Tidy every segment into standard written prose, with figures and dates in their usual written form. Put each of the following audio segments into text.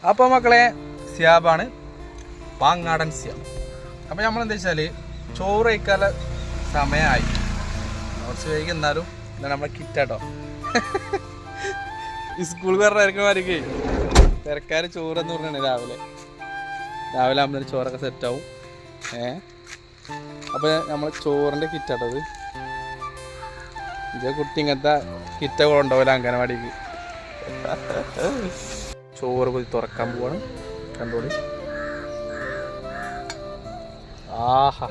അപ്പോൾ മക്കളെ സിയാബാണ്, പാങ്ങാടൻ സിയാബ്. അപ്പോൾ നമ്മളെന്താ വെച്ചാൽ ചോറ് കഴിക്കാനുള്ള സമയമായി, കുറച്ച് വൈകി. എന്നാലും ഇതാണ് നമ്മളെ കിറ്റാട്ടോ. സ്കൂൾ പറഞ്ഞമാർക്ക് തിരക്കാർ ചോറെന്ന് പറഞ്ഞാണ് രാവിലെ ആകുമ്പോൾ ചോറൊക്കെ സെറ്റാവും. അപ്പോൾ നമ്മൾ ചോറിൻ്റെ കിറ്റാട്ടത്. ഇതേ കുട്ടി ഇങ്ങനത്തെ കിറ്റ കൊണ്ടുപോകില്ല അംഗനവാടിക്ക്. ചോറ് പോയി തുറക്കാൻ പോവാണ്, കണ്ടോളി. ആഹാ,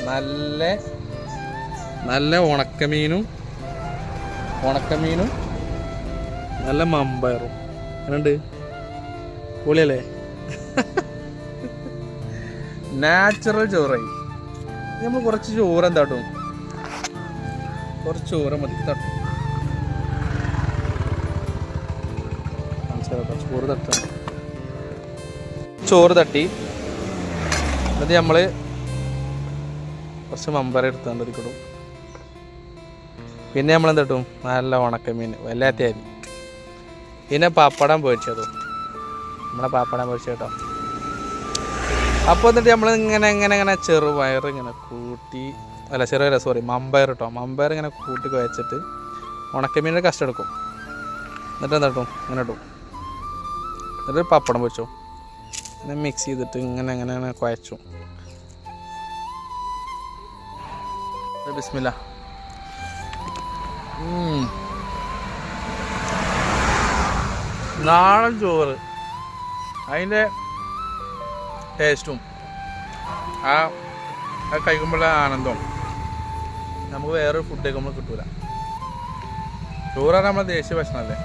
നല്ല നല്ല ഉണക്കമീനും നല്ല മമ്പയറും. എന്നുണ്ട് പൊളിയല്ലേ? നാച്ചുറൽ ചോറായി. നമ്മൾ കുറച്ച് ചോറ് എന്താട്ടും, കുറച്ച് ചോറ് മതി തട്ടും. ചോറ് തട്ടി അത് നമ്മൾ കുറച്ച് മമ്പര എടുത്തുകൊണ്ട് ഇരിക്കടും. പിന്നെ നമ്മൾ എന്തിട്ടും നല്ല ഉണക്കമീൻ വല്ലാത്ത അരി. പിന്നെ പപ്പടം പൊരിച്ചതും, നമ്മളെ പപ്പടം പൊരിച്ച കേട്ടോ. അപ്പോൾ എന്നിട്ട് നമ്മൾ ഇങ്ങനെ ചെറുപയർ ഇങ്ങനെ കൂട്ടി, അല്ല ചെറുപയർ സോറി മമ്പയർ കേട്ടോ, മമ്പയർ ഇങ്ങനെ കൂട്ടി കുഴച്ചിട്ട് ഉണക്കമീനിൻ്റെ കഷ്ടം എടുക്കും. എന്നിട്ട് എന്താട്ടും ഇങ്ങനെ ഇടും. എന്നിട്ട് പപ്പടം പൊരിച്ചു പിന്നെ മിക്സ് ചെയ്തിട്ട് ഇങ്ങനെ കുഴച്ചു. ബിസ്മില്ലാ. നാടൻ ചോറ്, അതിൻ്റെ ടേസ്റ്റും ആ കഴിക്കുമ്പോഴുള്ള ആനന്ദവും നമുക്ക് വേറൊരു ഫുഡ് കഴിക്കുമ്പോൾ കിട്ടൂല. ചോറാണ് നമ്മളെ ദേശീയ ഭക്ഷണമല്ലേ.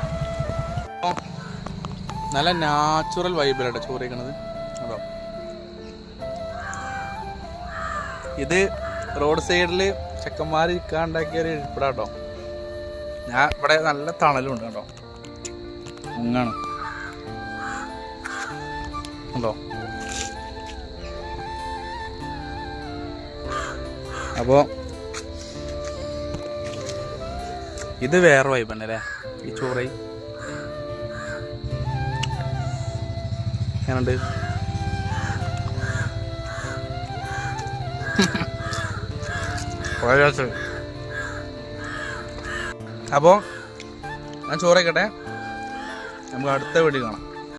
നല്ല നാച്ചുറൽ വൈബിലാട്ടോ ചോറ് കഴിക്കണത്. അതോ ഇത് റോഡ് സൈഡിൽ ചെക്കന്മാർ ഇരിക്കാണ്ടാക്കിയൊരു ഇരിപ്പിടാട്ടോ. ഞാൻ ഇവിടെ നല്ല തണലുണ്ട് കേട്ടോ. ഇങ്ങാണ് ഉണ്ടോ. അപ്പോൾ ഇത് വേറെ വൈബ് തന്നെ അല്ലേ ഈ ചോറ്. ഞാനുണ്ട് അപ്പോൾ ഞാൻ ചോറ് കഴിക്കട്ടെ, നമുക്ക് അടുത്ത വീഡിയോ കാണാം.